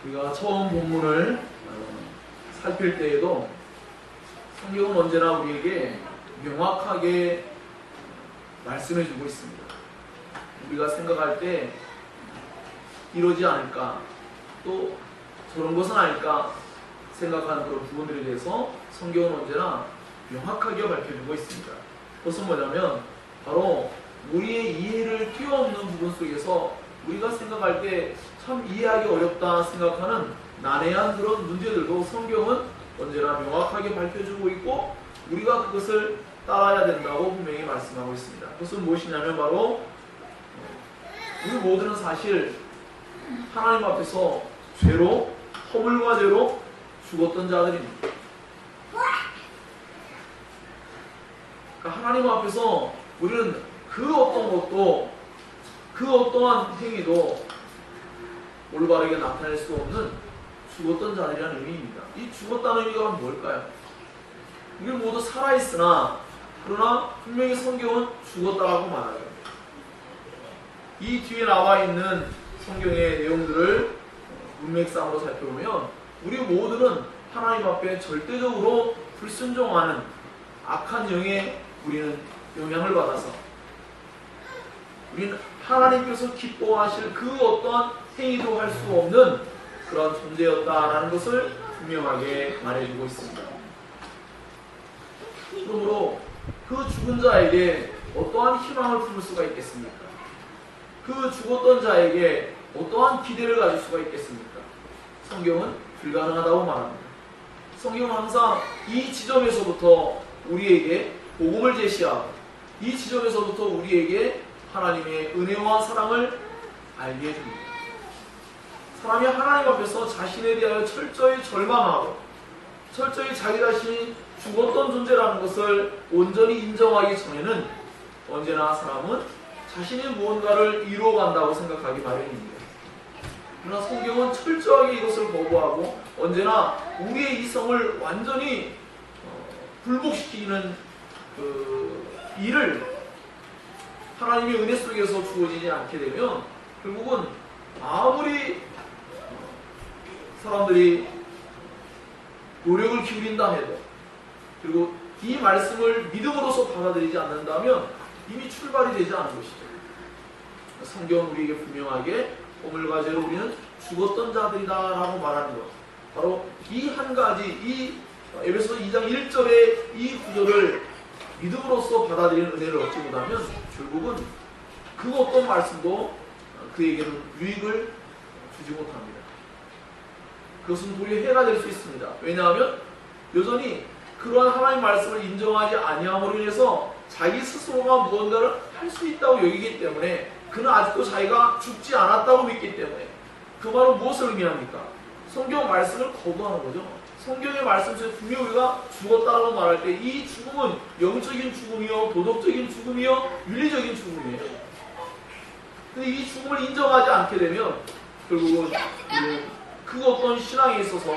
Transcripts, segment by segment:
우리가 처음 본문을 살필 때에도 성경은 언제나 우리에게 명확하게 말씀해 주고 있습니다. 우리가 생각할 때 이러지 않을까, 또 저런 것은 아닐까 생각하는 그런 부분들에 대해서 성경은 언제나 명확하게 밝혀주고 있습니다. 그것은 뭐냐면 바로 우리의 이해를 뛰어넘는 부분 속에서 우리가 생각할 때 참 이해하기 어렵다 생각하는 난해한 그런 문제들도 성경은 언제나 명확하게 밝혀주고 있고 우리가 그것을 따라야 된다고 분명히 말씀하고 있습니다. 그것은 무엇이냐면 바로 우리 모두는 사실 하나님 앞에서 죄로, 허물과 죄로 죽었던 자들입니다. 그러니까 하나님 앞에서 우리는 그 어떤 것도, 그 어떠한 행위도 올바르게 나타낼 수 없는 죽었던 자들이라는 의미입니다. 이 죽었다는 의미가 뭘까요? 우리 모두 살아있으나 그러나 분명히 성경은 죽었다라고 말하죠. 이 뒤에 나와 있는 성경의 내용들을 문맥상으로 살펴보면 우리 모두는 하나님 앞에 절대적으로 불순종하는 악한 영에 우리는 영향을 받아서 우리는 하나님께서 기뻐하실 그 어떠한 행위도 할 수 없는 그런 존재였다라는 것을 분명하게 말해주고 있습니다. 그러므로 그 죽은 자에게 어떠한 희망을 품을 수가 있겠습니까? 그 죽었던 자에게 어떠한 기대를 가질 수가 있겠습니까? 성경은 불가능하다고 말합니다. 성경은 항상 이 지점에서부터 우리에게 복음을 제시하고 이 지점에서부터 우리에게 하나님의 은혜와 사랑을 알게 해줍니다. 사람이 하나님 앞에서 자신에 대하여 철저히 절망하고 철저히 자기 자신이 죽었던 존재라는 것을 온전히 인정하기 전에는 언제나 사람은 자신이 무언가를 이루어간다고 생각하기 마련입니다. 그러나 성경은 철저하게 이것을 거부하고 언제나 우리의 이성을 완전히 굴복시키는 그 일을 하나님의 은혜 속에서 주어지지 않게 되면 결국은 아무리 사람들이 노력을 기울인다 해도 그리고 이 말씀을 믿음으로써 받아들이지 않는다면 이미 출발이 되지 않은 것이죠. 성경은 우리에게 분명하게 허물과 죄로 우리는 죽었던 자들이다라고 말하는 것, 바로 이 한 가지, 이 에베소서 2장 1절의 이 구절을 믿음으로써 받아들이는 은혜를 얻지 못하면 결국은 그 어떤 말씀도 그에게는 유익을 주지 못합니다. 그것은 도리어 해가 될 수 있습니다. 왜냐하면 여전히 그러한 하나님 말씀을 인정하지 아니함으로 인해서 자기 스스로가 무언가를 할 수 있다고 여기기 때문에 그는 아직도 자기가 죽지 않았다고 믿기 때문에 그 말은 무엇을 의미합니까? 성경 말씀을 거부하는 거죠. 성경의 말씀 속에 분명히 우리가 죽었다고 말할 때 이 죽음은 영적인 죽음이요, 도덕적인 죽음이요, 윤리적인 죽음이에요. 근데 이 죽음을 인정하지 않게 되면 결국은 그 어떤 신앙에 있어서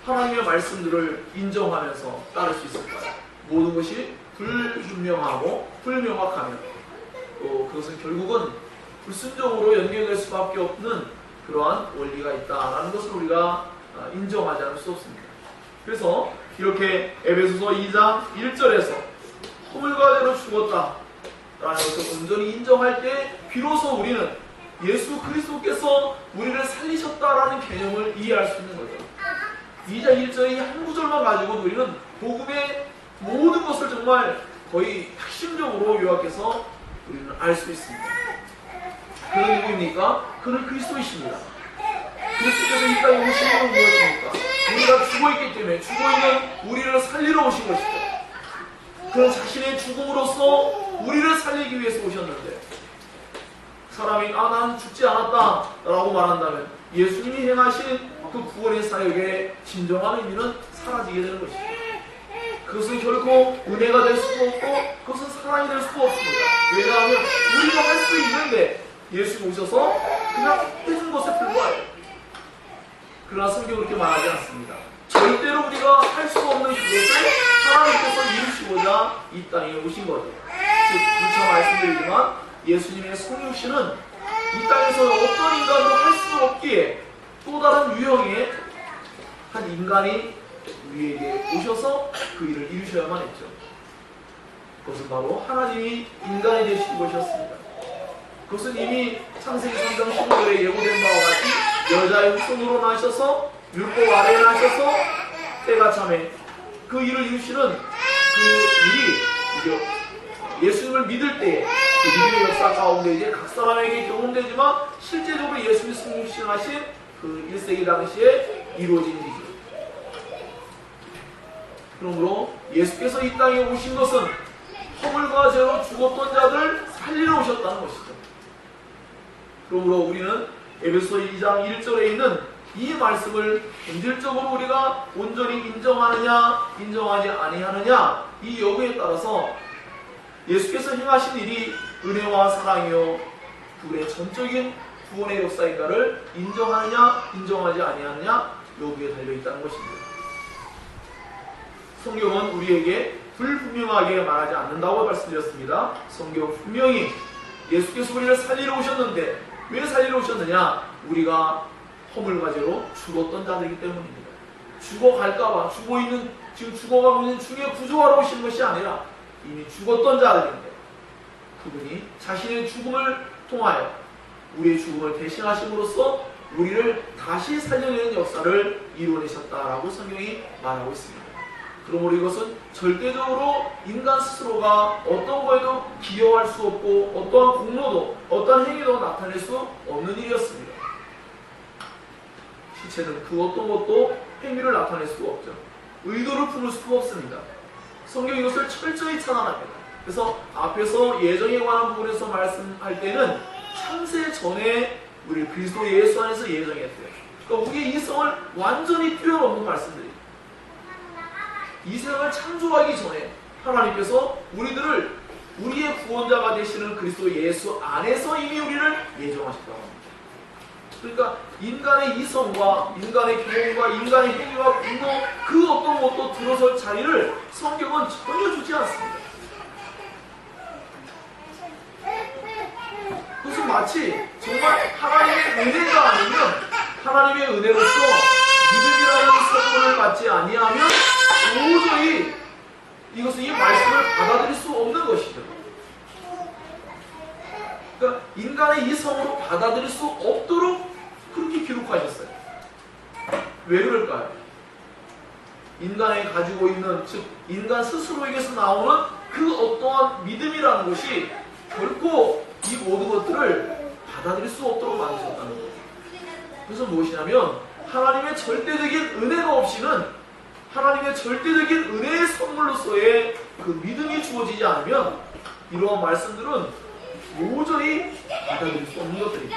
하나님의 말씀들을 인정하면서 따를 수 있을까요? 모든 것이 불분명하고 불명확하면 또 그것은 결국은 불순종으로 연결될 수밖에 없는 그러한 원리가 있다라는 것을 우리가 인정하지 않을 수 없습니다. 그래서 이렇게 에베소서 2장 1절에서 허물과 죄로 죽었다라는 것을 온전히 인정할 때 비로소 우리는 예수 그리스도께서 우리를 살리셨다라는 개념을 이해할 수 있는 거죠. 2장 1절의 한 구절만 가지고 우리는 복음의 모든 것을 정말 거의 핵심적으로 요약해서 우리는 알 수 있습니다. 그는 누구입니까? 그는 그리스도이십니다. 그리스도께서 이 땅에 오신 것은 무엇입니까? 우리가 죽어있기 때문에 죽어있는 우리를 살리러 오신 것이죠. 그는 자신의 죽음으로써 우리를 살리기 위해서 오셨는데 사람이 난 죽지 않았다 라고 말한다면 예수님이 행하신 그 구원의 사역의 진정한 의미는 사라지게 되는 것이죠. 그것은 결코 은혜가 될 수도 없고 그것은 사랑이 될 수도 없습니다. 왜냐하면 우리가 할 수 있는데 예수님 오셔서 그냥 해준 것에 불과해요. 그러나 성경은 그렇게 말하지 않습니다. 절대로 우리가 할 수 없는 그것을 하나님께서 이루시고자 이 땅에 오신 거죠. 즉, 부처 말씀드리지만 예수님의 성육신은 이 땅에서 어떤 인간도 할 수 없기에 또 다른 유형의 한 인간이 우리에게 오셔서 그 일을 이루셔야만 했죠. 그것은 바로 하나님이 인간이 되신 것이었습니다. 그것은 이미 창세기 3장 15절에 예고된 바와 같이 여자의 후손으로 나셔서 율법 아래에 나셔서 때가 참에 그 일을 이루시는 그 일이 예수님을 믿을 때 그 믿음의 역사 가운데 이제 각 사람에게 경험되지만 실제적으로 예수님이 승리하신 그 1세기 당시에 이루어진 일이죠. 그러므로 예수께서 이 땅에 오신 것은 허물과 죄로 죽었던 자들 살리러 오셨다는 것이죠. 그러므로 우리는 에베소 2장 1절에 있는 이 말씀을 본질적으로 우리가 온전히 인정하느냐 인정하지 아니하느냐 이 여부에 따라서 예수께서 행하신 일이 은혜와 사랑이요 둘의 전적인 구원의 역사인가를 인정하느냐 인정하지 아니하느냐 여부에 달려있다는 것입니다. 성경은 우리에게 불분명하게 말하지 않는다고 말씀드렸습니다. 성경 분명히 예수께서 우리를 살리러 오셨는데 왜 살리러 오셨느냐? 우리가 허물과 죄로 죽었던 자들이기 때문입니다. 죽어갈까봐 지금 죽어가고 있는 중에 구조하러 오신 것이 아니라 이미 죽었던 자들인데 그분이 자신의 죽음을 통하여 우리의 죽음을 대신하심으로써 우리를 다시 살려내는 역사를 이루어내셨다라고 성경이 말하고 있습니다. 그러므로 이것은 절대적으로 인간 스스로가 어떤 거에도 기여할 수 없고 어떠한 공로도 어떠한 행위도 나타낼 수 없는 일이었습니다. 시체는 그 어떤 것도 행위를 나타낼 수가 없죠. 의도를 품을 수가 없습니다. 성경이 이것을 철저히 차단합니다. 그래서 앞에서 예정에 관한 부분에서 말씀할 때는 창세 전에 우리 그리스도 예수 안에서 예정했대요. 그러니까 우리의 이성을 완전히 뛰어넘는 말씀들이에요. 이 세상을 창조하기 전에 하나님께서 우리들을 우리의 구원자가 되시는 그리스도 예수 안에서 이미 우리를 예정하셨다고 합니다. 그러니까 인간의 이성과 인간의 경험과 인간의 행위와 분노 그 어떤 것도 들어설 자리를 성경은 전혀 주지 않습니다. 그것은 마치 정말 하나님의 은혜가 아니면 하나님의 은혜로서 믿음이라는 선물을 받지 아니하면 도저히 이것은 이 말씀을 받아들일 수 없는 것이죠. 그러니까 인간의 이성으로 받아들일 수 없도록 그렇게 기록하셨어요. 왜 그럴까요? 인간이 가지고 있는, 즉 인간 스스로에게서 나오는 그 어떠한 믿음이라는 것이 결코 이 모든 것들을 받아들일 수 없도록 만드셨다는 거예요. 그래서 무엇이냐면 하나님의 절대적인 은혜가 없이는 하나님의 절대적인 은혜의 선물로서의 그 믿음이 주어지지 않으면 이러한 말씀들은 도저히 받아들일 수 없는 것들입니다.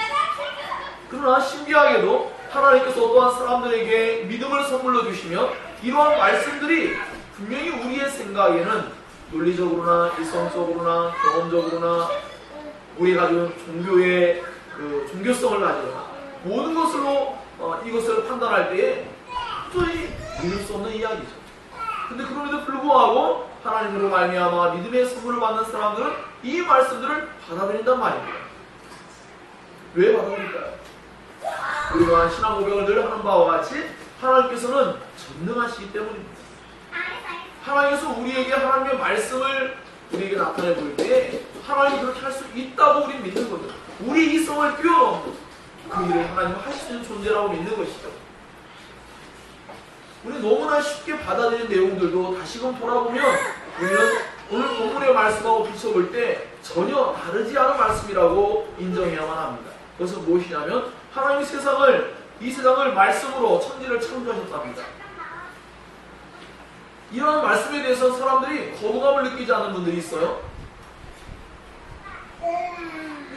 그러나 신기하게도 하나님께서 어떠한 사람들에게 믿음을 선물로 주시면 이러한 말씀들이 분명히 우리의 생각에는 논리적으로나 이성적으로나 경험적으로나 우리가 가지고 종교의 그 종교성을 가지거나 모든 것으로 이것을 판단할 때에 도저히 믿을 수 없는 이야기죠. 근데 그럼에도 불구하고 하나님으로 말미암아 믿음의 선물을 받는 사람들은 이 말씀들을 받아들인단 말입니다. 왜 받아들일까요? 우리가 신앙 고백을 늘 하는 바와 같이 하나님께서는 전능하시기 때문입니다. 하나님께서 우리에게 하나님의 말씀을 우리에게 나타내 보일 때 하나님이 그렇게 할 수 있다고 우리는 믿는 거죠. 우리 이성을 뛰어넘는 그 일을 하나님은 할 수 있는 존재라고 믿는 것이죠. 우리 너무나 쉽게 받아들이는 내용들도 다시금 돌아보면 우리는 오늘 본문의 말씀하고 비춰볼 때 전혀 다르지 않은 말씀이라고 인정해야만 합니다. 그것은 무엇이냐면 하나님이 이 세상을 말씀으로 천지를 창조하셨답니다. 이러한 말씀에 대해서 사람들이 거부감을 느끼지 않는 분들이 있어요.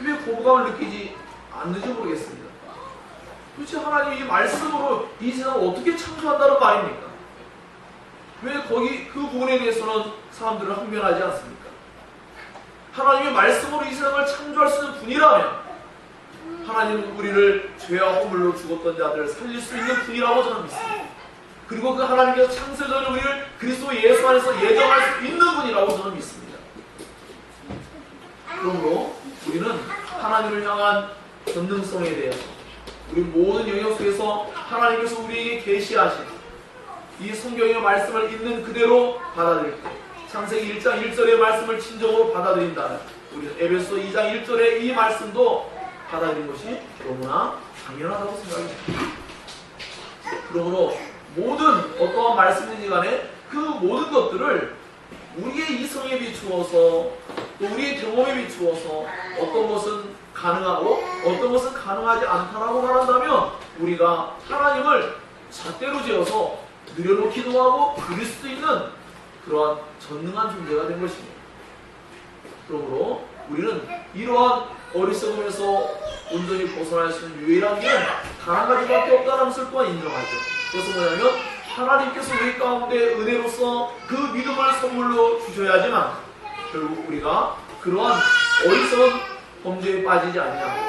왜 거부감을 느끼지 않는지 모르겠습니다. 도대체 하나님이 이 말씀으로 이 세상을 어떻게 창조한다는 거 아닙니까? 왜 그 부분에 대해서는 사람들은 항변하지 않습니까? 하나님의 말씀으로 이 세상을 창조할 수 있는 분이라면 하나님은 우리를 죄와 허물로 죽었던 자들을 살릴 수 있는 분이라고 저는 믿습니다. 그리고 그 하나님께서 창세전에 우리를 그리스도 예수 안에서 예정할 수 있는 분이라고 저는 믿습니다. 그러므로 우리는 하나님을 향한 전능성에 대해서 우리 모든 영역 속에서 하나님께서 우리에게 계시하신 이 성경의 말씀을 있는 그대로 받아들일 때, 창세기 1장 1절의 말씀을 진정으로 받아들인다면 우리는 에베소 2장 1절의 이 말씀도 받아들인 것이 너무나 당연하다고 생각합니다. 그러므로 모든 어떠한 말씀이든지 간에 그 모든 것들을 우리의 이성에 비추어서 또 우리의 경험에 비추어서 어떤 것은 가능하고 어떤 것은 가능하지 않다라고 말한다면 우리가 하나님을 잣대로 지어서 늘여놓기도 하고 그릴 수도 있는 그러한 전능한 존재가 된 것입니다. 그러므로 우리는 이러한 어리석음에서 온전히 벗어날 수 있는 유일한 길은 단 한 가지밖에 없다는 것을 또한 인정하죠. 그것은 뭐냐면 하나님께서 우리 가운데 은혜로서 그 믿음을 선물로 주셔야지만 결국 우리가 그러한 어리석은 범죄에 빠지지 아니하고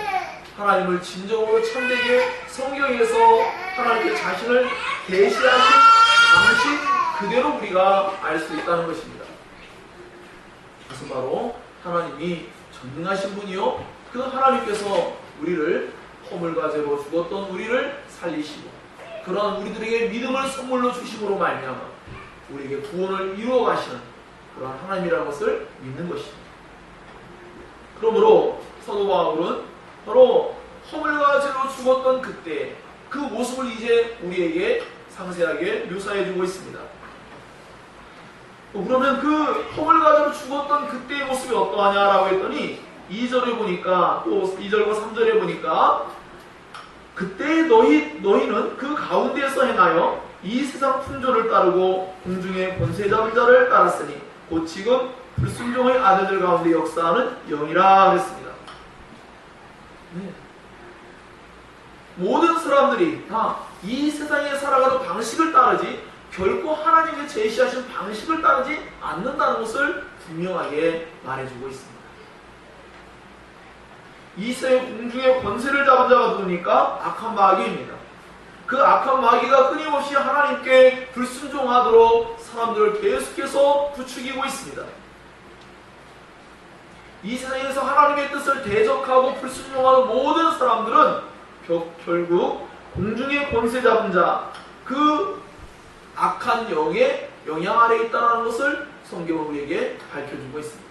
하나님을 진정으로 참되게 성경에서 하나님의 자신을 계시하신 당신 그대로 우리가 알 수 있다는 것입니다. 그것은 바로 하나님이 전능하신 분이요 그 하나님께서 우리를 허물과 죄로 죽었던 우리를 살리시고 그러한 우리들에게 믿음을 선물로 주심으로 말미암아 우리에게 구원을 이루어 가시는 그러한 하나님이라는 것을 믿는 것입니다. 그러므로 사도 바울은 바로 허물과 죄로 죽었던 그때 그 모습을 이제 우리에게 상세하게 묘사해주고 있습니다. 그러면 그 허물과 죄로 죽었던 그때의 모습이 어떠하냐라고 했더니 2절에 보니까 또 2절과 3절에 보니까 그때 너희는 그 가운데에서 행하여 이 세상 풍조를 따르고 공중의 권세 잡은 자를 따랐으니 곧 지금 불순종의 아들들 가운데 역사하는 영이라 그랬습니다. 네. 모든 사람들이 다 이 세상에 살아가는 방식을 따르지 결코 하나님의 제시하신 방식을 따르지 않는다는 것을 분명하게 말해주고 있습니다. 이 세의 공중의 권세를 잡은 자가 누구니까? 악한 마귀입니다. 그 악한 마귀가 끊임없이 하나님께 불순종하도록 사람들을 계속해서 부추기고 있습니다. 이 세상에서 하나님의 뜻을 대적하고 불순종하는 모든 사람들은 결국 공중의 권세 잡은 자, 그 악한 영의 영향 아래에 있다는 것을 성경은 우리에게 밝혀주고 있습니다.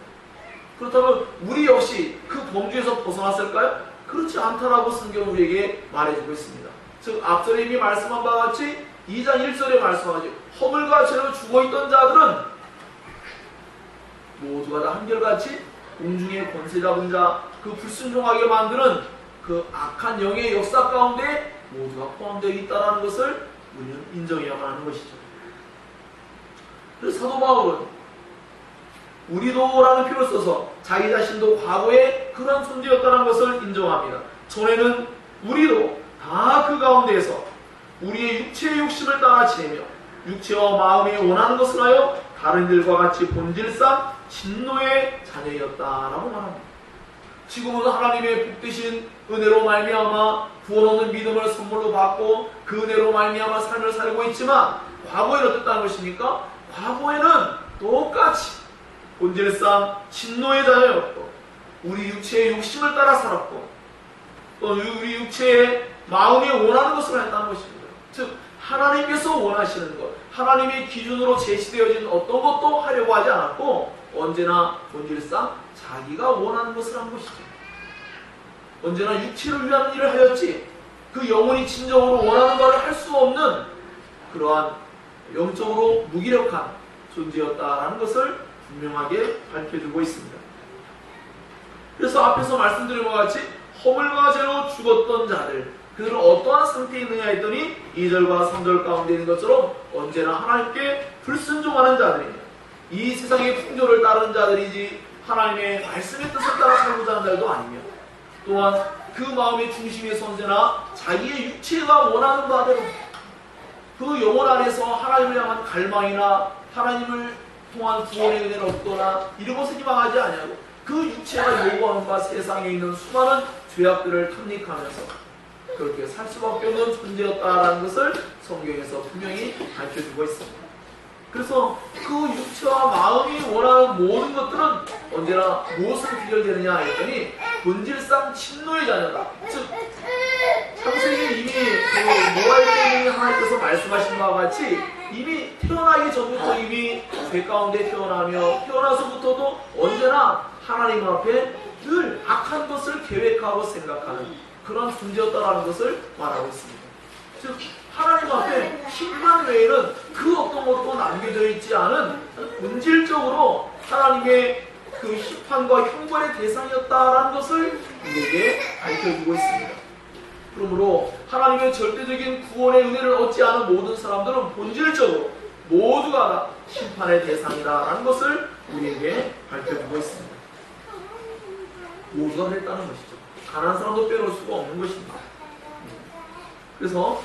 그렇다면 우리 역시 그 범죄에서 벗어났을까요? 그렇지 않다라고 성경은 우리에게 말해주고 있습니다. 즉 앞전에 이미 말씀한 바와 같이 2장 1절에 말씀하지 허물과 죄로 죽어있던 자들은 모두가 다 한결같이 공중의 권세 잡은 자, 그 불순종하게 만드는 그 악한 영의 역사 가운데 모두가 포함되어 있다는 것을 우리는 인정해야만 하는 것이죠. 그래서 사도 바울은 우리도라는 표를 써서 자기 자신도 과거에 그런 존재였다는 것을 인정합니다. 전에는 우리도 다 그 가운데에서 우리의 육체의 욕심을 따라 지내며 육체와 마음이 원하는 것을 하여 다른 이들과 같이 본질상 진노의 자녀였다라고 말합니다. 지금은 하나님의 복되신 은혜로 말미암아 구원 얻는 믿음을 선물로 받고 그 은혜로 말미암아 삶을 살고 있지만 과거에는 어땠다는 것입니까? 과거에는 똑같이 본질상 진노의 자녀였고 우리 육체의 욕심을 따라 살았고 또 우리 육체의 마음이 원하는 것을 했다는 것입니다. 즉 하나님께서 원하시는 것, 하나님의 기준으로 제시되어진 어떤 것도 하려고 하지 않았고 언제나 본질상 자기가 원하는 것을 한 것이죠. 언제나 육체를 위한 일을 하였지 그 영혼이 진정으로 원하는 바를 할 수 없는 그러한 영적으로 무기력한 존재였다라는 것을 분명하게 밝혀주고 있습니다. 그래서 앞에서 말씀드린 것과 같이 허물과 죄로 죽었던 자들, 그들은 어떠한 상태에 있느냐 했더니 2절과 3절 가운데 있는 것처럼 언제나 하나님께 불순종하는 자들입니다. 이 세상의 풍조를 따르는 자들이지 하나님의 말씀의 뜻을 따라 살고자 하는 자들도 아니며 또한 그 마음의 중심에서 언제나 자기의 육체가 원하는 바대로 그 영혼 안에서 하나님을 향한 갈망이나 하나님을 통한 구원의 은혜를 얻거나 이런 것을 희망하지 아니하고 그 육체가 요구하는 바 세상에 있는 수많은 죄악들을 탐닉하면서 그렇게 살 수밖에 없는 존재였다라는 것을 성경에서 분명히 밝혀주고 있습니다. 그래서 그 육체와 마음이 원하는 모든 것들은 언제나 무엇으로 귀결되느냐 했더니 본질상 진노의 자녀다. 즉 창세기 같이 이미 태어나기 전부터 이미 죄 가운데 태어나며 태어나서부터도 언제나 하나님 앞에 늘 악한 것을 계획하고 생각하는 그런 존재였다라는 것을 말하고 있습니다. 즉 하나님 앞에 심판 외에는 그 어떤 것도 남겨져 있지 않은 본질적으로 하나님의 그 심판과 형벌의 대상이었다라는 것을 우리에게 밝혀주고 있습니다. 그러므로 하나님의 절대적인 구원의 은혜를 얻지 않은 모든 사람들은 본질적으로 모두가 다 심판의 대상이다라는 것을 우리에게 밝혀주고 있습니다. 모두가 그랬다는 것이죠. 가난한 사람도 빼놓을 수가 없는 것입니다. 그래서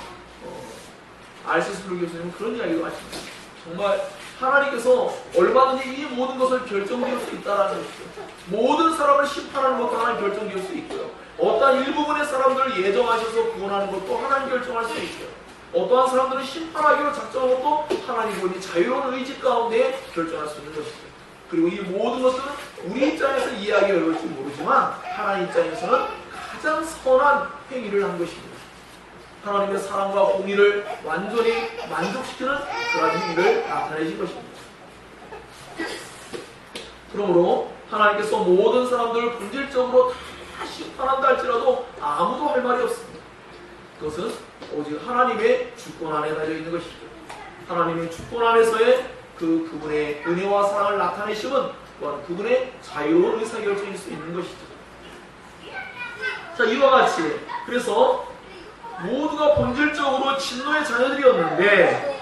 R.C. 스프링 교수님은 그런 이야기도 하십니다. 정말 하나님께서 얼마든지 이 모든 것을 결정지을 수 있다는 것이죠. 모든 사람을 심판하는 것도 하나님 결정지을 수 있고요. 어떠한 일부분의 사람들을 예정하셔서 구원하는 것도 하나님 결정할 수 있고요. 어떠한 사람들을 심판하기로 작정한 것도 하나님 본인이 자유로운 의지 가운데 결정할 수 있는 것이죠. 그리고 이 모든 것들은 우리 입장에서 이해하기 어려울지 모르지만 하나님 입장에서는 가장 선한 행위를 한 것입니다. 하나님의 사랑과 공의를 완전히 만족시키는 그런 행위를 나타내신 것입니다. 그러므로 하나님께서 모든 사람들을 본질적으로 다 심판한다 할지라도 아무도 할 말이 없습니다. 그것은 오직 하나님의 주권 안에 달려 있는 것이죠. 하나님의 주권 안에서의 그분의 은혜와 사랑을 나타내심은 또한 그분의 자유로운 의사결정일 수 있는 것이죠. 자, 이와 같이 그래서 모두가 본질적으로 진노의 자녀들이었는데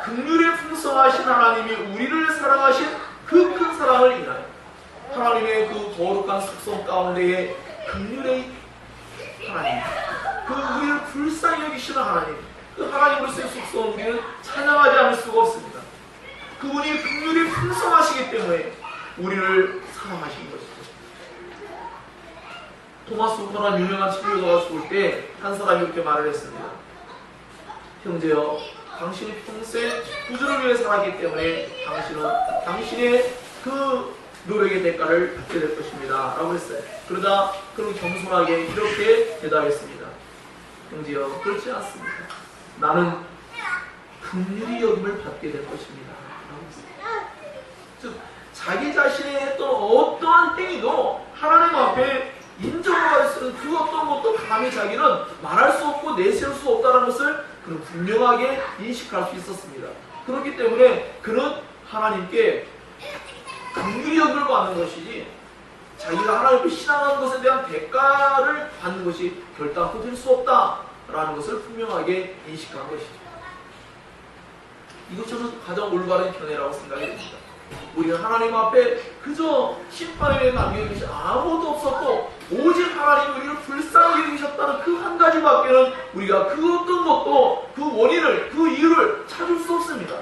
긍휼에 풍성하신 하나님이 우리를 사랑하신 그 큰 사랑을 인하여 하나님의 그 거룩한 속성 가운데에 긍휼의 하나님, 그 우리를 불쌍히 여기시는 하나님, 그 하나님으로서의 속성을 우리는 찬양하지 않을 수가 없습니다. 그분이 긍휼이 풍성하시기 때문에 우리를 사랑하신 것이죠. 토마스 후퍼라는 유명한 친구가 죽을 때 한 사람이 이렇게 말을 했습니다. 형제여, 당신이 평생 구주를 위해 살았기 때문에 당신은 당신의 그 노력의 대가를 받게 될 것입니다 라고 했어요. 그러다 그는 겸손하게 이렇게 대답했습니다. 형제여, 그렇지 않습니다. 나는 긍휼히 여김을 받게 될 것입니다 라고 했어요. 즉 자기 자신이 했던 어떠한 행위도 하나님 앞에 인정할 수 있는 그 어떤 것도 감히 자기는 말할 수 없고 내세울 수 없다는 것을 그는 분명하게 인식할 수 있었습니다. 그렇기 때문에 그는 하나님께 긍휼히 여김을 받는 것이지 자기가 하나님을 신앙하는 것에 대한 대가를 받는 것이 결단코 될 수 없다라는 것을 분명하게 인식한 것이죠. 이것 저는 가장 올바른 견해라고 생각이 됩니다. 우리는 하나님 앞에 그저 심판에 남겨주신 아무것도 없었고 오직 하나님이 우리를 불쌍히 여기셨다는 그 한 가지밖에는 우리가 그 어떤 것도 그 원인을, 그 이유를 찾을 수 없습니다.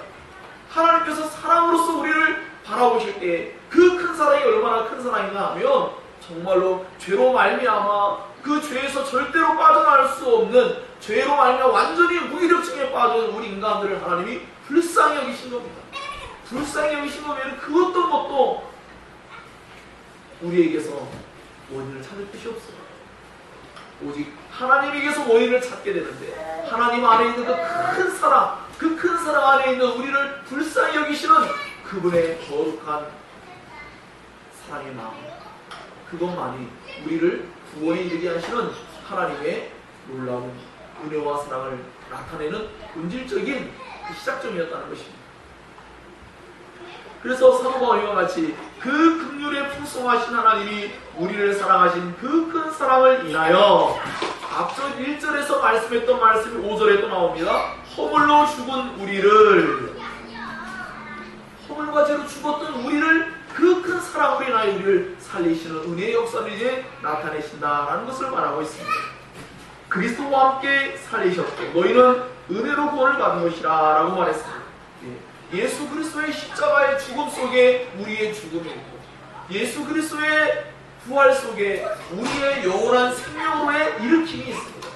하나님께서 사랑으로서 우리를 바라보실 때 그 큰 사랑이 얼마나 큰 사랑이냐 하면 정말로 죄로 말미암아 그 죄에서 절대로 빠져나갈 수 없는 죄로 말미암아 완전히 무기력증에 빠진 우리 인간들을 하나님이 불쌍히 여기신 겁니다. 불쌍히 여기신 거면 그 어떤 것도 우리에게서 원인을 찾을 것이 없어요. 오직 하나님에게서 원인을 찾게 되는데 하나님 안에 있는 그 큰 사랑, 그 큰 사랑 안에 있는 우리를 불쌍히 여기시는 그분의 거룩한 사랑의 마음, 그것만이 우리를 구원에 이르게 하시는 하나님의 놀라운 은혜와 사랑을 나타내는 본질적인 그 시작점이었다는 것입니다. 그래서 사도 바울과 같이 그 긍휼에 풍성하신 하나님이 우리를 사랑하신 그 큰 사랑을 인하여 앞서 1절에서 말씀했던 말씀이 5절에 또 나옵니다. 허물로 죽은 우리를, 허물과 죄로 죽었던 우리를 그 큰 사랑으로 인하여 우리를 살리시는 은혜의 역사를 이제 나타내신다라는 것을 말하고 있습니다. 그리스도와 함께 살리셨고 너희는 은혜로 구원을 받은 것이라 라고 말했습니다. 예수 그리스도의 십자가의 죽음 속에 우리의 죽음이 있고 예수 그리스도의 부활 속에 우리의 영원한 생명으로의 일으킴이 있습니다.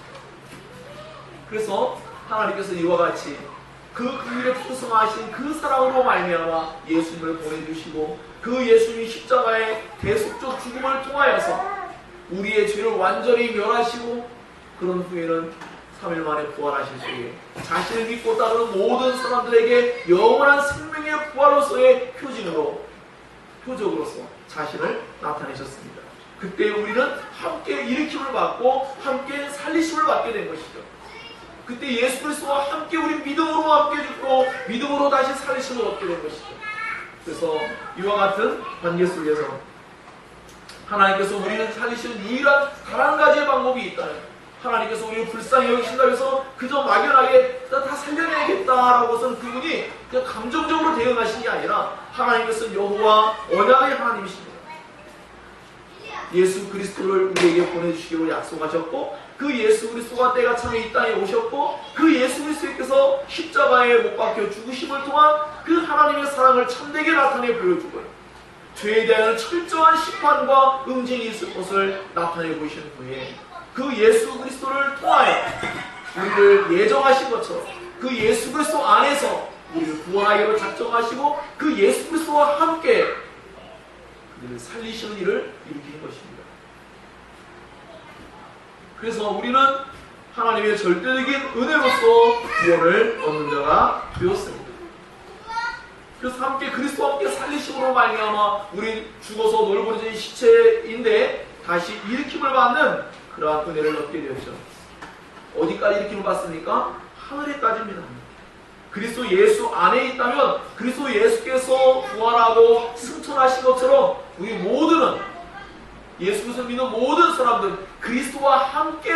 그래서 하나님께서 이와 같이 그 긍휼에 풍성하신 그 사랑으로 말미암아 예수님을 보내주시고 그 예수님이 십자가의 대속적 죽음을 통하여서 우리의 죄를 완전히 멸하시고 그런 후에는 3일 만에 부활하실 때에 자신을 믿고 따르는 모든 사람들에게 영원한 생명의 부활로서의 표적으로서 자신을 나타내셨습니다. 그때 우리는 함께 일으킴을 받고 함께 살리심을 받게 된 것이죠. 그때 예수 그리스도와 함께 우리 믿음으로 함께 죽고 믿음으로 다시 살리심을 얻게 된 것이죠. 그래서 이와 같은 관계 속에서 하나님께서 우리를 살리시는 유일한 단 한 가지의 방법이 있다는, 하나님께서 우리를 불쌍히 여기신다고 해서 그저 막연하게 다 살려내야겠다라고서는 그분이 그냥 감정적으로 대응하신 게 아니라 하나님께서는 여호와 언약의 하나님이십니다. 예수 그리스도를 우리에게 보내주시기로 약속하셨고, 그 예수 그리스도가 때가 참에 이 땅에 오셨고, 그 예수 그리스도께서 십자가에 못 박혀 죽으심을 통한 그 하나님의 사랑을 참되게 나타내 보여주고요, 죄에 대한 철저한 심판과 응징이 있을 것을 나타내 보이신 후에 그 예수 그리스도를 통하여 우리를 예정하신 것처럼 그 예수 그리스도 안에서 우리를 구원하기로 작정하시고 그 예수 그리스도와 함께 그들을 살리시는 일을 일으키는 것입니다. 그래서 우리는 하나님의 절대적인 은혜로서 구원을 얻는 자가 되었습니다. 그래서 함께 그리스도와 함께 살리심으로 말미암아 우리 죽어서 놀부러진 시체인데 다시 일으킴을 받는 그러한 은혜를 얻게 되었죠. 어디까지 일으킴을 받습니까? 하늘에까지입니다. 그리스도 예수 안에 있다면 그리스도 예수께서 부활하고 승천하신 것처럼 우리 모두는, 예수 그리스도를 믿는 모든 사람들 그리스도와 함께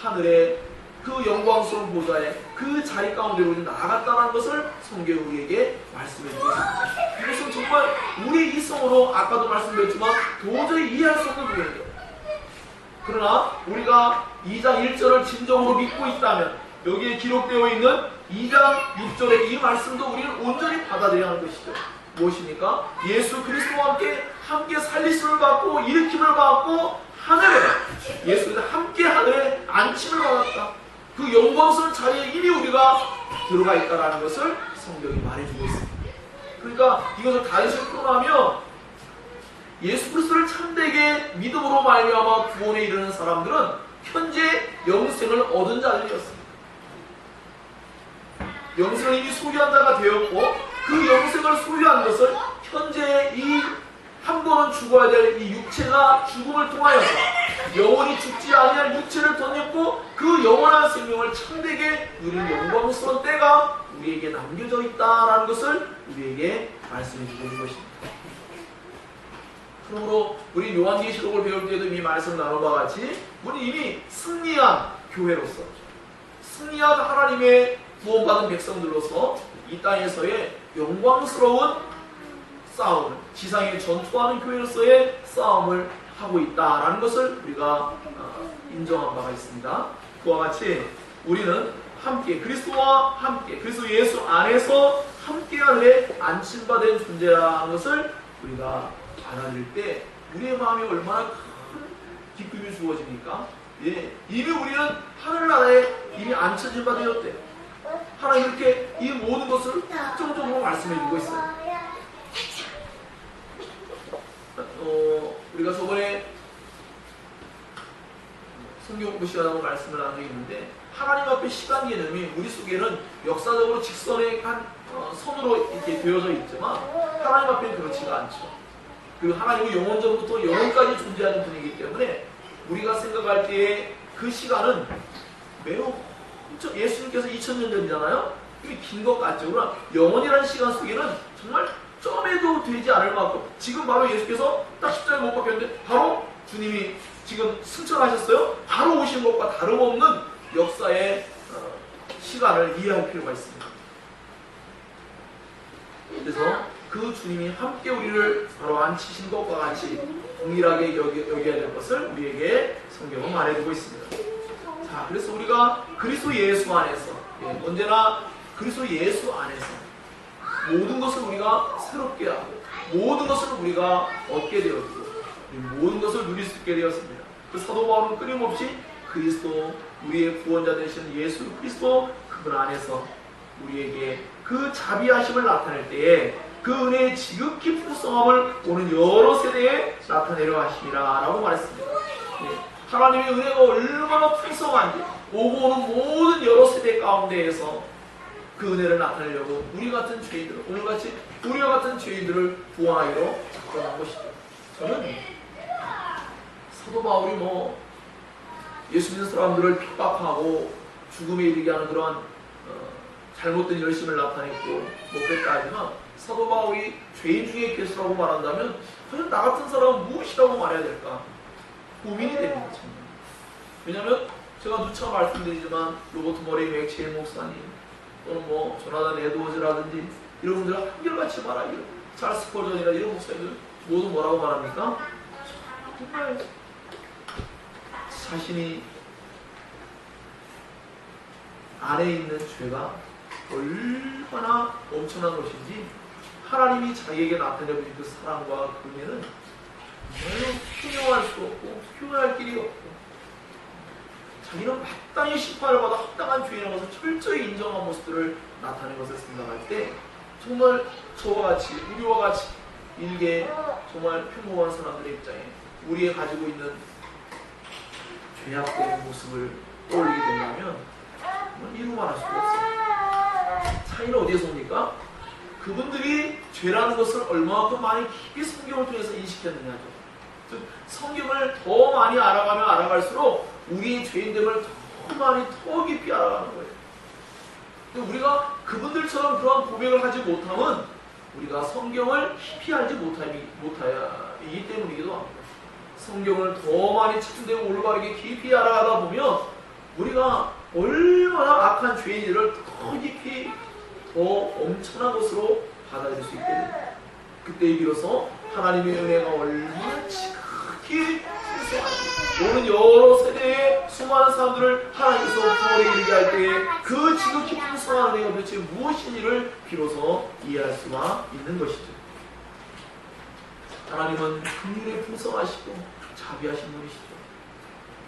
하늘의 그 영광스러운 보좌에 그 자리 가운데로 나아갔다는 것을 성경이 우리에게 말씀해 주고 있습니다. 이것은 정말 우리의 이성으로 아까도 말씀드렸지만 도저히 이해할 수 없는 부분이에요. 그러나 우리가 2장 1절을 진정으로 믿고 있다면 여기에 기록되어 있는 2장 6절의 이 말씀도 우리는 온전히 받아들여야 하는 것이죠. 무엇입니까? 예수 그리스도와 함께 살리심을 받고 일으킴을 받고 하늘에, 예수 그리스도와 함께 하늘에 안침을 받았다. 그 영광스러운 자리에 이미 우리가 들어가 있다는 것을 성경이 말해주고 있습니다. 그러니까 이것을 다시 표현하면 예수 그리스도를 참되게 믿음으로 말미암아 구원에 이르는 사람들은 현재 영생을 얻은 자들이었습니다. 영생을 이미 소유한 자가 되었고 그 영생을 소유한 것을 현재 이 한 번은 죽어야 될 이 육체가 죽음을 통하여서 영원히 죽지 아니할 육체를 덧입고 그 영원한 생명을 참되게 누리는 영광스러운 때가 우리에게 남겨져 있다라는 것을 우리에게 말씀해 주고 있는 것입니다. 그러므로 우리 요한계시록을 배울 때도 이미 말씀을 나눠봐 같이 우리 이미 승리한 교회로서, 승리한 하나님의 구원받은 백성들로서 이 땅에서의 영광스러운 싸움을, 지상에 전투하는 교회로서의 싸움을 하고 있다라는 것을 우리가 인정한 바가 있습니다. 그와 같이 우리는 함께 그리스도와 함께 그리스도 예수 안에서 함께 하늘에 안침받은 존재라는 것을 우리가 받아들일 때 우리의 마음이 얼마나 큰 기쁨이 주어집니까? 예, 이미 우리는 하늘나라에 이미 앉혀진 바 되었대. 하나님 이렇게 이 모든 것을 특정적으로 말씀해 주고 있어요. 우리가 저번에 성경 공부 시간하고 말씀을 나누고 있는데 하나님 앞에 시간 개념이 우리 속에는 역사적으로 직선의 한 선으로 이렇게 되어져 있지만 하나님 앞에는 그렇지가 않죠. 그리고 하나님은 영원 전부터 영원까지 존재하는 분이기 때문에 우리가 생각할 때의 그 시간은 매우 예수님께서 2000년 전이잖아요. 이게 긴 것 같죠. 그러나 영원이라는 시간 속에는 정말 점에도 되지 않을 만큼 지금 바로 예수께서 딱 십자가에 못 박혔는데 바로 주님이 지금 승천하셨어요. 바로 오신 것과 다름없는 역사의 시간을 이해할 필요가 있습니다. 그래서 그 주님이 함께 우리를 바로 앉히신 것과 같이 동일하게 여겨야 될 것을 우리에게 성경은 말해주고 있습니다. 자, 그래서 우리가 그리스도 예수 안에서 언제나 그리스도 예수 안에서 모든 것을 우리가 새롭게 하고 모든 것을 우리가 얻게 되었고 모든 것을 누릴 수 있게 되었습니다. 그 사도 바울은 끊임없이 그리스도, 우리의 구원자 되신 예수 그리스도 그분 안에서 우리에게 그 자비하심을 나타낼 때에 그 은혜의 지극히 풍성함을 오는 여러 세대에 나타내려 하시리라 라고 말했습니다. 하나님의 은혜가 얼마나 풍성한지 오고 오는 모든 여러 세대 가운데에서 그 은혜를 나타내려고 우리 같은 죄인들, 오늘같이 우리와 같은 죄인들을 구원하기로 작정한 것이죠. 저는 사도 바울이 예수 믿는 사람들을 핍박하고 죽음에 이르게 하는 그러한 잘못된 열심을 나타냈고 그랬다 하지만 사도 바울이 죄인 중에 괴수라고 말한다면 과연 나 같은 사람은 무엇이라고 말해야 될까 고민이 됩니다. 정말. 왜냐하면 제가 누차 말씀드리지만 로버트 머리 맥체일 목사님 또는 조나단 에드워즈라든지 이런 분들 한결같이 말하기로 찰스 스펄전이나 이런 목사님들 모두 뭐라고 말합니까? 정말 자신이 안에 있는 죄가 얼마나 엄청난 것인지 하나님이 자기에게 나타내보신 그 사랑과 그 은혜는 정말로 표현할 수 없고 표현할 길이 없고 자기는 마땅히 심판을 받아 합당한 죄인인 것을 철저히 인정한 모습들을 나타낸 것을 생각할 때 정말 저와 같이 우리와 같이 일개 정말 평범한 사람들의 입장에 우리의 가지고 있는 죄악된 모습을 떠올리게 된다면 이루말할 수가 없어요. 차이는 어디에서 옵니까? 그분들이 죄라는 것을 얼마만큼 많이 깊이 성경을 통해서 인식했느냐죠. 즉 성경을 더 많이 알아가면 알아갈수록 우리의 죄인됨을 더 많이 더 깊이 알아가는 거예요. 우리가 그분들처럼 그러한 고백을 하지 못하면 우리가 성경을 깊이 알지 못하기 때문이기도 합니다. 성경을 더 많이 찾는데 올바르게 깊이 알아가다 보면 우리가 얼마나 악한 죄인들을 더 깊이 더 엄청난 것으로 받아들일 수 있게 됩니다. 그때 비로소 하나님의 은혜가 얼마나 지극히 풍성한지 오는 여러 세대의 수많은 사람들을 하나님께서 구원에 이르게 할 때에 그 지극히 풍성한 은혜가 도대체 무엇인지를 비로소 이해할 수가 있는 것이죠. 하나님은 긍휼에 풍성하시고 자비하신 분이시죠.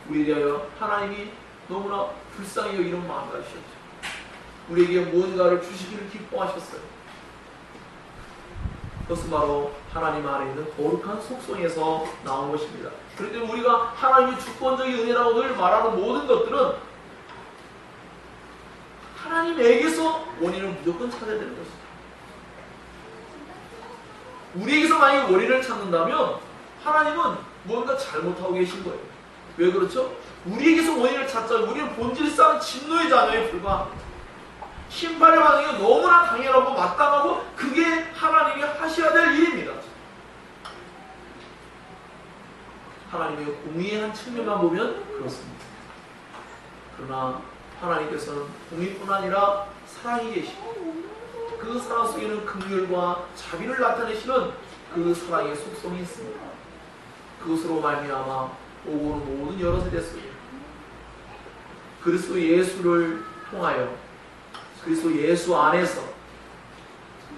우리에 대하여 하나님이 너무나 불쌍히 여기는 마음 가지셨죠. 우리에게 무언가를 주시기를 기뻐하셨어요. 그것은 바로 하나님 안에 있는 거룩한 속성에서 나온 것입니다. 그렇기 때문에 우리가 하나님의 주권적인 은혜라고 늘 말하는 모든 것들은 하나님에게서 원인을 무조건 찾아야 되는 것입니다. 우리에게서 만약에 원인을 찾는다면 하나님은 뭔가 잘못하고 계신 거예요. 왜 그렇죠? 우리에게서 원인을 찾자면 우리는 본질상 진노의 자녀에 불과합니다. 심판을 받는 게 너무나 당연하고 마땅하고 그게 하나님이 하셔야 될 일입니다. 하나님의 공의의 한 측면만 보면 그렇습니다. 그러나 하나님께서는 공의뿐 아니라 사랑이 계시고 그 사랑 속에는 긍휼과 자비를 나타내시는 그 사랑의 속성이 있습니다. 그것으로 말미암아 오고 오는 모든 여러 세대 속에 그리스도 예수를 통하여 그리스도 예수 안에서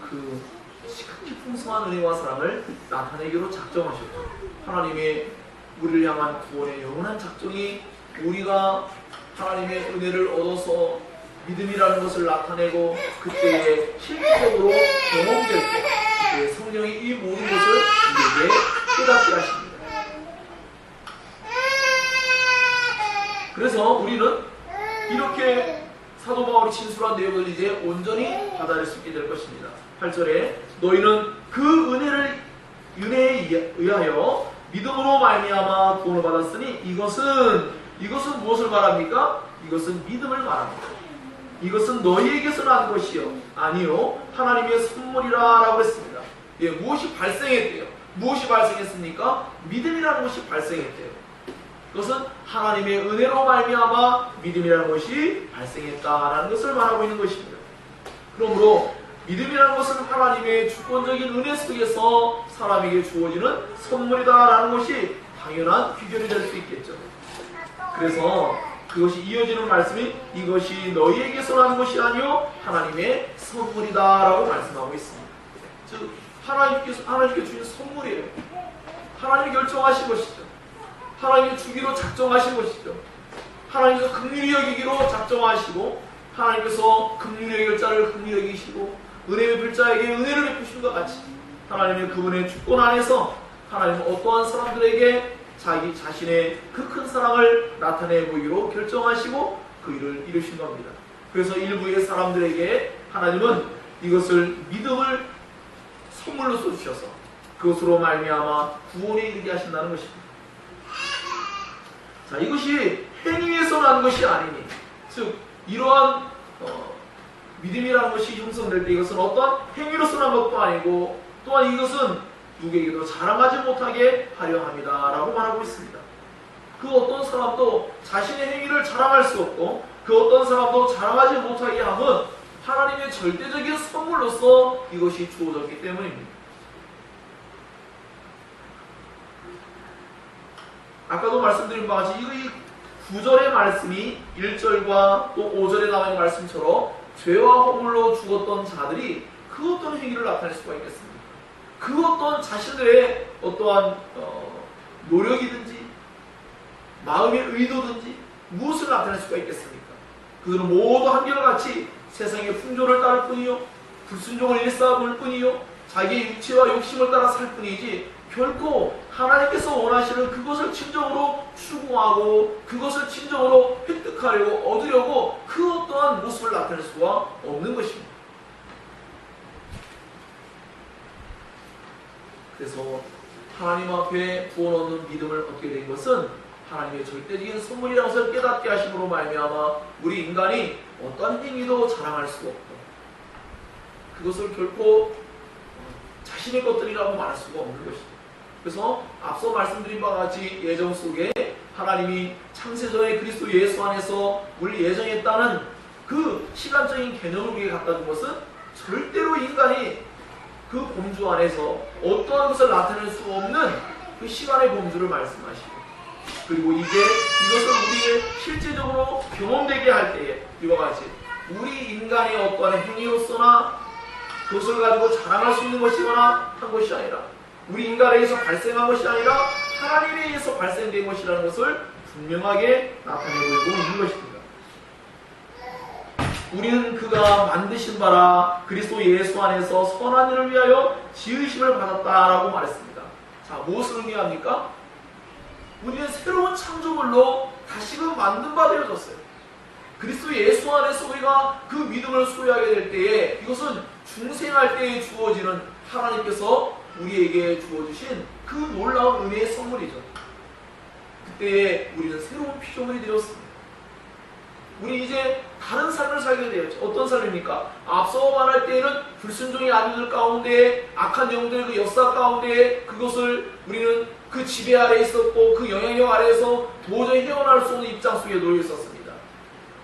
그 지극히 풍성한 은혜와 사랑을 나타내기로 작정하셨고 하나님의 우리를 향한 구원의 영원한 작정이 우리가 하나님의 은혜를 얻어서 믿음이라는 것을 나타내고 그때에 실질적으로 경험될 때 그때 성령이 이 모든 것을 우리에게 깨닫게 하십니다. 그래서 우리는 이렇게 사도 바울이 진술한 내용을 이제 온전히 받아들일 수 있게 될 것입니다. 8절에 너희는 그 은혜에 의하여 믿음으로 말미암아 구원을 받았으니 이것은 무엇을 말합니까? 이것은 믿음을 말합니다. 이것은 너희에게서 난 것이요 아니요 하나님의 선물이라 라고 했습니다. 예, 무엇이 발생했대요? 무엇이 발생했습니까? 믿음이라는 것이 발생했대요. 그것은 하나님의 은혜로 말미암아 믿음이라는 것이 발생했다라는 것을 말하고 있는 것입니다. 그러므로 믿음이라는 것은 하나님의 주권적인 은혜 속에서 사람에게 주어지는 선물이다라는 것이 당연한 귀결이 될 수 있겠죠. 그래서 그것이 이어지는 말씀이 이것이 너희에게서 나는 것이 아니요 하나님의 선물이다라고 말씀하고 있습니다. 즉 하나님께 주신 선물이에요. 하나님이 결정하신 것이죠. 하나님이 주기로 작정하신 것이죠. 하나님께서 긍휼히 여기기로 작정하시고 하나님께서 긍휼히 여길 자를 긍휼히 여기시고 은혜 베풀 자에게 은혜를 베푸신 것 같이 하나님의 그분의 주권 안에서 하나님은 어떠한 사람들에게 자기 자신의 그 큰 사랑을 나타내 보이기로 결정하시고 그 일을 이루신 겁니다. 그래서 일부의 사람들에게 하나님은 이것을 믿음을 선물로 주셔서 그것으로 말미암아 구원에 이르게 하신다는 것입니다. 자, 이것이 행위에서 난 것이 아니니, 즉 이러한 믿음이라는 것이 형성될 때 이것은 어떤 행위로서 난 것도 아니고 또한 이것은 누구에게도 자랑하지 못하게 하려 합니다 라고 말하고 있습니다. 그 어떤 사람도 자신의 행위를 자랑할 수 없고 그 어떤 사람도 자랑하지 못하게 함은 하나님의 절대적인 선물로서 이것이 주어졌기 때문입니다. 아까도 말씀드린 바와 같이 이 9절의 말씀이 1절과 또 5절에 나와 있는 말씀처럼 죄와 허물로 죽었던 자들이 그 어떤 행위를 나타낼 수가 있겠습니까? 그 어떤 자신들의 어떠한 노력이든지 마음의 의도든지 무엇을 나타낼 수가 있겠습니까? 그들은 모두 한결같이 세상의 풍조를 따를 뿐이요 불순종을 일삼을 뿐이요 자기의 육체와 욕심을 따라 살 뿐이지 결코 하나님께서 원하시는 그것을 진정으로 추구하고 그것을 진정으로 획득하려고 얻으려고 그 어떠한 모습을 나타낼 수가 없는 것입니다. 그래서 하나님 앞에 구원 얻는 믿음을 얻게 된 것은 하나님의 절대적인 선물이라는 것을 깨닫게 하심으로 말미암아 우리 인간이 어떤 행위도 자랑할 수가 없고 그것을 결코 자신의 것들이라고 말할 수가 없는 것입니다. 그래서 앞서 말씀드린 바와 같이 예정 속에 하나님이 창세전에 그리스도 예수 안에서 우리 예정했다는 그 시간적인 개념을 우리에게 갖다 준 것은 절대로 인간이 그 범주 안에서 어떠한 것을 나타낼 수 없는 그 시간의 범주를 말씀하시고 그리고 이것을 우리의 실제적으로 경험되게 할 때에 이와 같이 우리 인간의 어떠한 행위로서나 그것을 가지고 자랑할 수 있는 것이거나 한 것이 아니라 우리 인간에 의해서 발생한 것이 아니라 하나님에 의해서 발생된 것이라는 것을 분명하게 나타내고 있는 것입니다. 우리는 그가 만드신 바라 그리스도 예수 안에서 선한 일을 위하여 지으심을 받았다라고 말했습니다. 자, 무엇을 의미합니까? 우리는 새로운 창조물로 다시금 만든 바 되어졌어요. 그리스도 예수 안에서 우리가 그 믿음을 소유하게 될 때에 이것은 중생할 때에 주어지는 하나님께서 우리에게 주어주신 그 놀라운 은혜의 선물이죠. 그때에 우리는 새로운 피조물이 되었습니다. 우리 이제 다른 삶을 살게 되었죠. 어떤 삶입니까? 앞서 말할 때에는 불순종의 아들들 가운데 악한 영들의 그 역사 가운데 그것을 우리는 그 지배 아래 있었고 그 영향력 아래에서 도저히 헤어날 수 없는 입장 속에 놓여 있었습니다.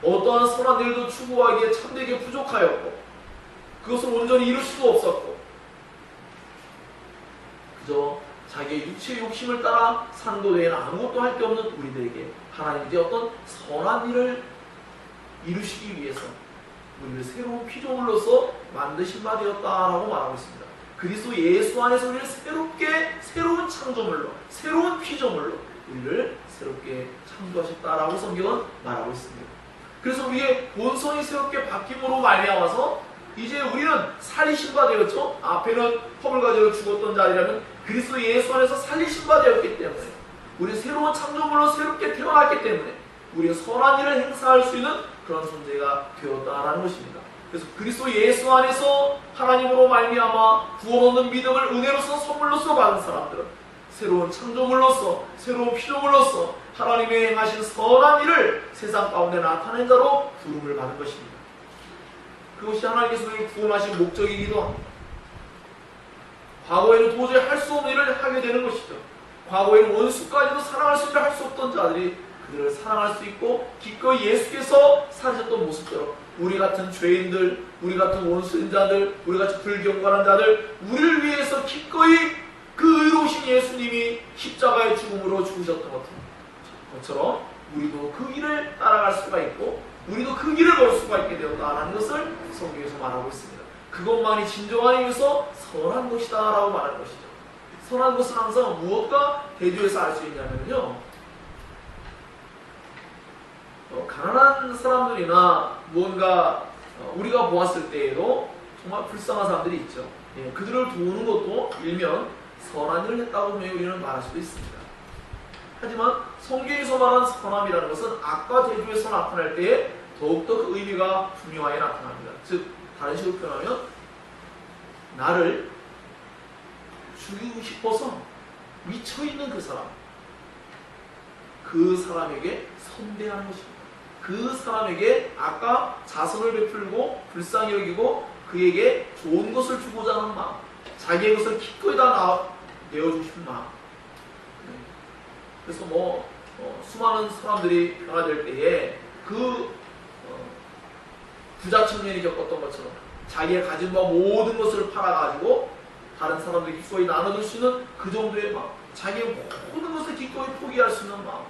어떠한 선한 일도 추구하기에 참되게 부족하였고 그것을 온전히 이룰 수도 없었고 그저 자기의 육체의 욕심을 따라 사는 것 외에는 아무것도 할 게 없는 우리들에게 하나님이 어떤 선한 일을 이루시기 위해서 우리를 새로운 피조물로서 만드신 바 되었다라고 말하고 있습니다. 그리스도 예수 안에서 우리를 새로운 창조물로 새로운 피조물로 우리를 새롭게 창조하셨다라고 성경은 말하고 있습니다. 그래서 우리의 본성이 새롭게 바뀜으로 말미암아서 이제 우리는 살리신 바 되었죠. 앞에는 허물 가지고 죽었던 자리라면 그리스도 예수 안에서 살리신 바 되었기 때문에 우리는 새로운 창조물로 새롭게 태어났기 때문에 우리는 선한 일을 행사할 수 있는 그런 존재가 되었다라는 것입니다. 그래서 그리스도 예수 안에서 하나님으로 말미암아 구원 얻는 믿음을 은혜로서 선물로서 받은 사람들은 새로운 창조물로서 새로운 피조물로서 하나님의 행하신 선한 일을 세상 가운데 나타낸 자로 부름을 받은 것입니다. 그것이 하나님께서 우리를 구원하신 목적이기도 합니다. 과거에는 도저히 할 수 없는 일을 하게 되는 것이죠. 과거에는 원수까지도 사랑할 수 있는 할 수 없던 자들이 그들을 사랑할 수 있고 기꺼이 예수께서 사셨던 모습처럼 우리 같은 죄인들, 우리 같은 원수인 자들, 우리 같이 불경건한 자들 우리를 위해서 기꺼이 그 의로우신 예수님이 십자가의 죽음으로 죽으셨던 것처럼 우리도 그 길을 따라갈 수가 있고 우리도 그 길을 걸 수가 있게 되었다는 것을 성경에서 말하고 있습니다. 그것만이 진정한 의미에서 선한 것이다 라고 말하는 것이죠. 선한 것은 항상 무엇과 대조해서 알 수 있냐면요, 가난한 사람들이나 무언가 우리가 보았을 때에도 정말 불쌍한 사람들이 있죠. 그들을 도우는 것도 일면 선한 일을 했다고 우리는 말할 수도 있습니다. 하지만 성경에서 말하는 선함이라는 것은 악과 대조해서 나타날 때에 더욱더 그 의미가 분명하게 나타납니다. 즉 다른 식으로 표현하면 나를 죽이고 싶어서 미쳐있는 그 사람, 그 사람에게 선대하는 것입니다. 그 사람에게 아까 자선을 베풀고 불쌍히 여기고 그에게 좋은 것을 주고자 하는 마음, 자기의 것을 기꺼이 다 내어주고 싶은 마음. 그래서 수많은 사람들이 변화될 때에 그 부자 청년이 겪었던 것처럼 자기의 가진 바 모든 것을 팔아가지고 다른 사람들이 기꺼이 나눠줄 수 있는 그 정도의 마음, 자기의 모든 것을 기꺼이 포기할 수 있는 마음.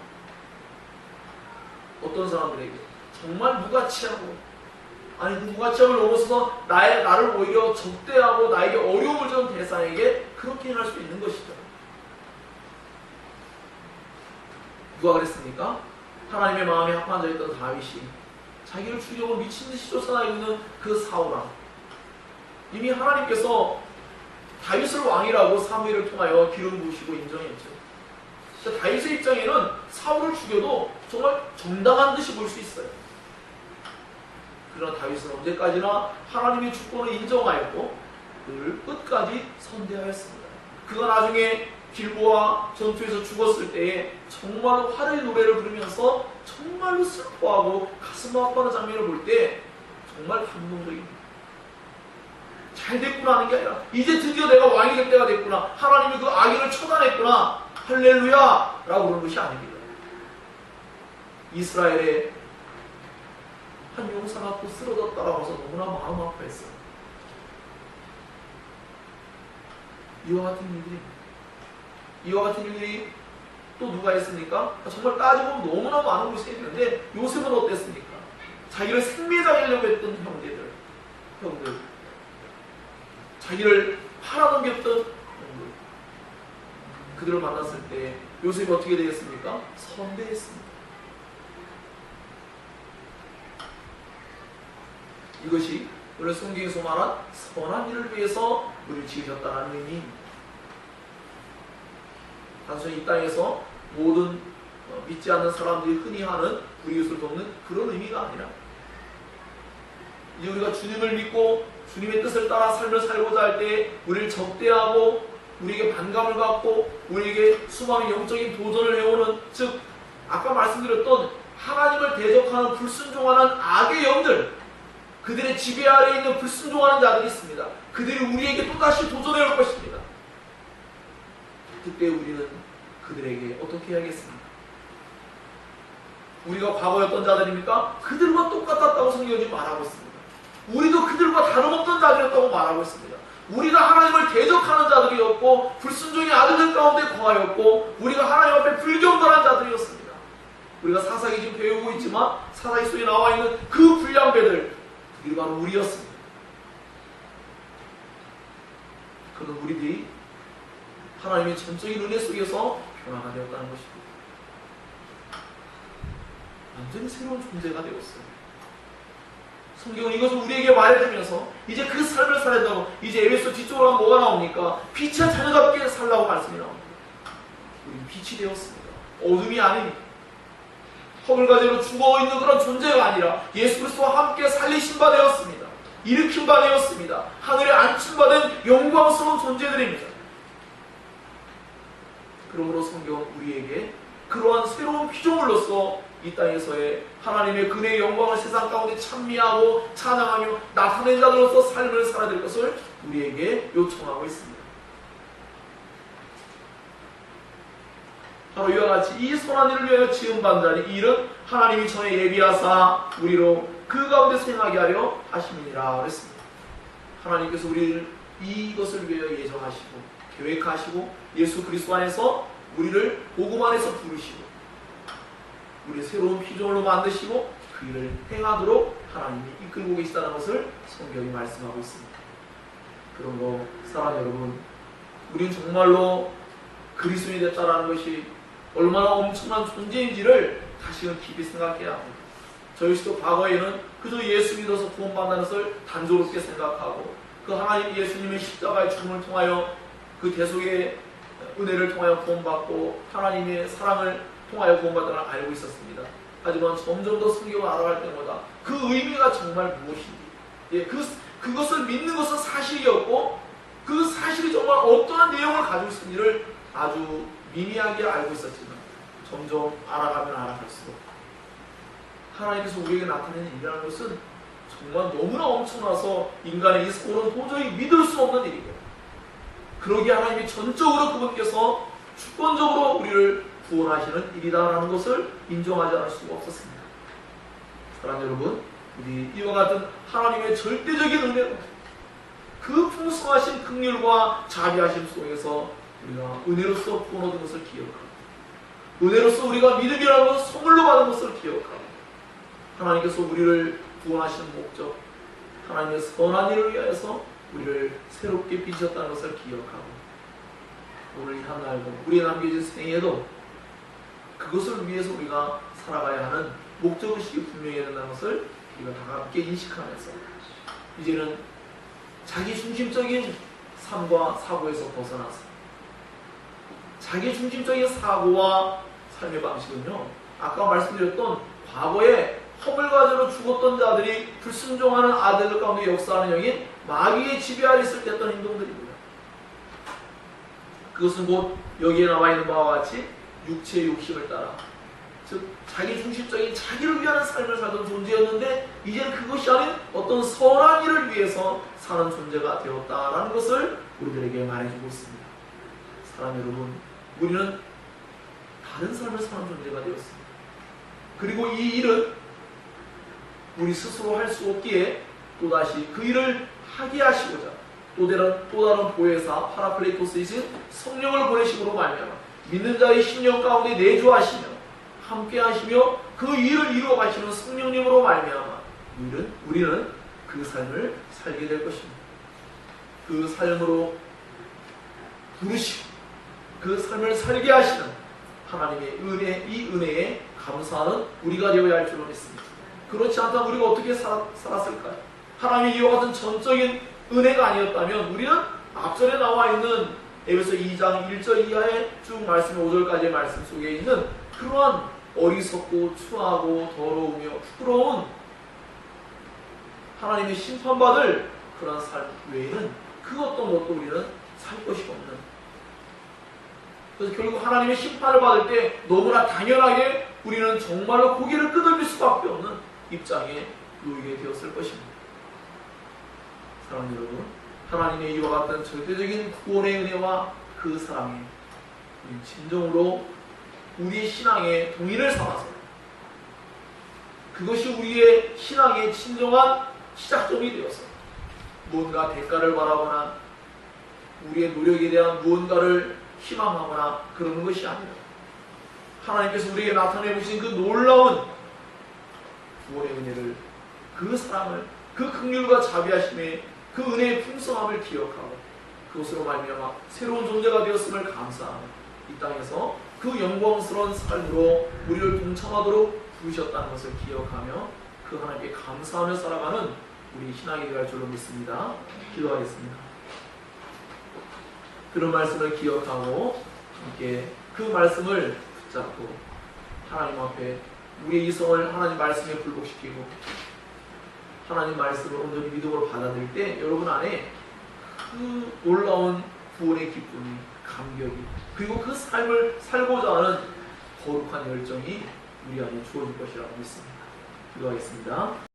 어떤 사람들에게 정말 무가치하고, 아니 그 무가치함을 넘어서서 나를 오히려 적대하고 나에게 어려움을 주는 대상에게 그렇게 행할 수 있는 것이죠. 누가 그랬습니까? 하나님의 마음에 합한 자였던 다윗이 자기를 죽이려고 미친듯이 쫓아다니고 있는 그 사울아, 이미 하나님께서 다윗을 왕이라고 사무엘을 통하여 기름 부으시고 인정했죠. 다윗의 입장에는 사울을 죽여도 정말 정당한 듯이 볼 수 있어요. 그러나 다윗은 언제까지나 하나님의 주권을 인정하였고 그를 끝까지 선대하였습니다. 그가 나중에 길보아 전투에서 죽었을 때에 정말로 화를 노래를 부르면서 정말로 슬퍼하고 가슴 아파하는 장면을 볼 때 정말 감동적입니다. 잘 됐구나 하는 게 아니라 이제 드디어 내가 왕이 될 때가 됐구나, 하나님이 그 악인을 처단했구나, 할렐루야 라고 그러는 것이 아닙니다. 이스라엘의 한 용사가 또 쓰러졌다라고 해서 너무나 마음 아파했어요. 이와 같은 일들이 또 누가 했습니까? 정말 따지고 보면 너무나 많은 것이 있는데 요셉은 어땠습니까? 자기를 생매장하려고 했던 형들, 자기를 팔아넘겼던 형들, 그들을 만났을 때 요셉이 어떻게 되겠습니까? 선대했습니다. 이것이 오늘 성경에서 말한 선한 일을 위해서 우리를 지으셨다는 의미입니다. 단순히 이 땅에서 모든 믿지 않는 사람들이 흔히 하는 우리 이웃을 돕는 그런 의미가 아니라 이제 우리가 주님을 믿고 주님의 뜻을 따라 삶을 살고자 할 때 우리를 적대하고 우리에게 반감을 갖고 우리에게 수많은 영적인 도전을 해오는, 즉 아까 말씀드렸던 하나님을 대적하는 불순종하는 악의 영들, 그들의 지배 아래에 있는 불순종하는 자들이 있습니다. 그들이 우리에게 또다시 도전해 올 것입니다. 그때 우리는 그들에게 어떻게 해야겠습니까? 우리가 과거에 어떤 자들입니까? 그들과 똑같았다고 성경이 말하고 있습니다. 우리도 그들과 다름없던 자들이었다고 말하고 있습니다. 우리가 하나님을 대적하는 자들이었고 불순종의 아들들 가운데 거하였고 우리가 하나님 앞에 불경건한 자들이었습니다. 우리가 사사기 지금 배우고 있지만 사사기 속에 나와 있는 그 불량배들, 그들이 바로 우리였습니다. 그런 우리들이 하나님의 전적인 은혜 속에서 변화가 되었다는 것입니다. 완전히 새로운 존재가 되었어요. 성경은 이것을 우리에게 말해주면서 이제 그 삶을 살아야, 이제 에베소 뒤쪽으로 가면 뭐가 나옵니까? 빛의 자녀답게 살라고 말씀이 나옵니다. 우리는 빛이 되었습니다. 어둠이 아닙니다. 허물과제로 죽어있는 그런 존재가 아니라 예수 그리스도와 함께 살리신 바 되었습니다. 일으킨 바 되었습니다. 하늘에 안침받은 영광스러운 존재들입니다. 그러므로 성경은 우리에게 그러한 새로운 피조물로서 이 땅에서의 하나님의 그네의 영광을 세상 가운데 찬미하고 찬양하며 나타낸 자들로서 삶을 살아야 될 것을 우리에게 요청하고 있습니다. 바로 이와 같이 이 선한 일을 위하여 지음받은 자니 이 일은 하나님이 전에 예비하사 우리로 그 가운데서 행하게 하려 하심이니라 그랬습니다. 하나님께서 우리를 이것을 위하여 예정하시고 계획하시고 예수 그리스도 안에서 우리를 복음 안에서 부르시고 우리의 새로운 피조물로 만드시고 그 일을 행하도록 하나님이 이끌고 계시다는 것을 성경이 말씀하고 있습니다. 그러므로 사랑하는 여러분, 우리는 정말로 그리스도인이 됐다는 것이 얼마나 엄청난 존재인지를 다시금 깊이 생각해야 합니다. 저희 시도 과거에는 그저 예수 믿어서 구원받는 것을 단조롭게 생각하고 그 하나님 예수님의 십자가의 죽음을 통하여 그 대속의 은혜를 통하여 구원받고 하나님의 사랑을 통하여 구원받다는 걸 알고 있었습니다. 하지만 점점 더 성경을 알아갈 때마다 그 의미가 정말 무엇인지, 그것을 믿는 것은 사실이었고 그 사실이 정말 어떠한 내용을 가지고 있는지를 아주 미미하게 알고 있었지만 점점 알아가면 알아갈수록 하나님께서 우리에게 나타내는 일이라는 것은 정말 너무나 엄청나서 인간의 이 소원은 도저히 믿을 수 없는 일이고, 그러기에 하나님이 전적으로 그분께서 주권적으로 우리를 구원하시는 일이다라는 것을 인정하지 않을 수가 없었습니다. 사랑하는 여러분, 우리 이와 같은 하나님의 절대적인 은혜로 그 풍성하신 긍휼과 자비하심 속에서 우리가 은혜로서 구원 얻은 것을 기억하고, 은혜로서 우리가 믿음이라는 것을 선물로 받은 것을 기억하고, 하나님께서 우리를 구원하시는 목적, 하나님의 선한 일을 위하여서 우리를 새롭게 빚으셨다는 것을 기억하고, 오늘 이 한날도 우리의 남겨진 생애도 그것을 위해서 우리가 살아가야 하는 목적의식이 분명해야 된다는 것을 우리가 다 함께 인식하면서 이제는 자기 중심적인 삶과 사고에서 벗어나서, 자기 중심적인 사고와 삶의 방식은요, 아까 말씀드렸던 과거에 허물과제로 죽었던 자들이 불순종하는 아들들 가운데 역사하는 영인 마귀의 지배 아래 있을 때 했던 행동들입니다. 그것은 곧 여기에 나와 있는 바와 같이 육체의 욕심을 따라, 즉 자기 중심적인 자기를 위한 삶을 살던 존재였는데 이제는 그것이 아닌 어떤 선한 일을 위해서 사는 존재가 되었다라는 것을 우리들에게 말해주고 있습니다. 사랑 여러분, 우리는 다른 삶을 사는 존재가 되었습니다. 그리고 이 일은 우리 스스로 할 수 없기에 또다시 그 일을 하게 하시고자 또 다른 보혜사 파라클레토스이신 성령을 보내심으로 말미암아 믿는 자의 심령 가운데 내주하시며 함께 하시며 그 일을 이루어 가시는 성령님으로 말미암아 우리는 그 삶을 살게 될 것입니다. 그 삶으로 부르시고 그 삶을 살게 하시는 하나님의 은혜, 이 은혜에 감사하는 우리가 되어야 할 줄로 믿습니다. 그렇지 않다면 우리가 어떻게 살았을까요? 하나님의 이와 같은 전적인 은혜가 아니었다면 우리는 앞전에 나와 있는 에베소 2장 1절 이하의 쭉 말씀 5절까지의 말씀 속에 있는 그러한 어리석고 추하고 더러우며 부끄러운 하나님의 심판받을 그러한 삶 외에는 그 어떤 것도 우리는 살 것이 없는, 그래서 결국 하나님의 심판을 받을 때 너무나 당연하게 우리는 정말로 고개를 끄덕일 수밖에 없는 입장에 놓이게 되었을 것입니다. 사랑하는 여러분, 하나님의 이와 같은 절대적인 구원의 은혜와 그 사랑에 진정으로 우리의 신앙의 동의를 삼아서 그것이 우리의 신앙의 진정한 시작점이 되어서 무언가 대가를 바라거나 우리의 노력에 대한 무언가를 희망하거나 그러는 것이 아니라 하나님께서 우리에게 나타내 주신 그 놀라운 구원의 은혜를, 그 사랑을, 그 긍휼과 자비하심의 그 은혜의 풍성함을 기억하고 그것으로 말미암아 새로운 존재가 되었음을 감사하며 이 땅에서 그 영광스러운 삶으로 우리를 동참하도록 부르셨다는 것을 기억하며 그 하나님께 감사하며 살아가는 우리 신앙이 되어야 할 줄로 믿습니다. 기도하겠습니다. 그런 말씀을 기억하고 함께 그 말씀을 붙잡고 하나님 앞에 우리의 이성을 하나님 말씀에 굴복시키고 하나님 말씀을 온전히 믿음으로 받아들일 때 여러분 안에 그 놀라운 구원의 기쁨이, 감격이, 그리고 그 삶을 살고자 하는 거룩한 열정이 우리 안에 주어질 것이라고 믿습니다. 기도하겠습니다.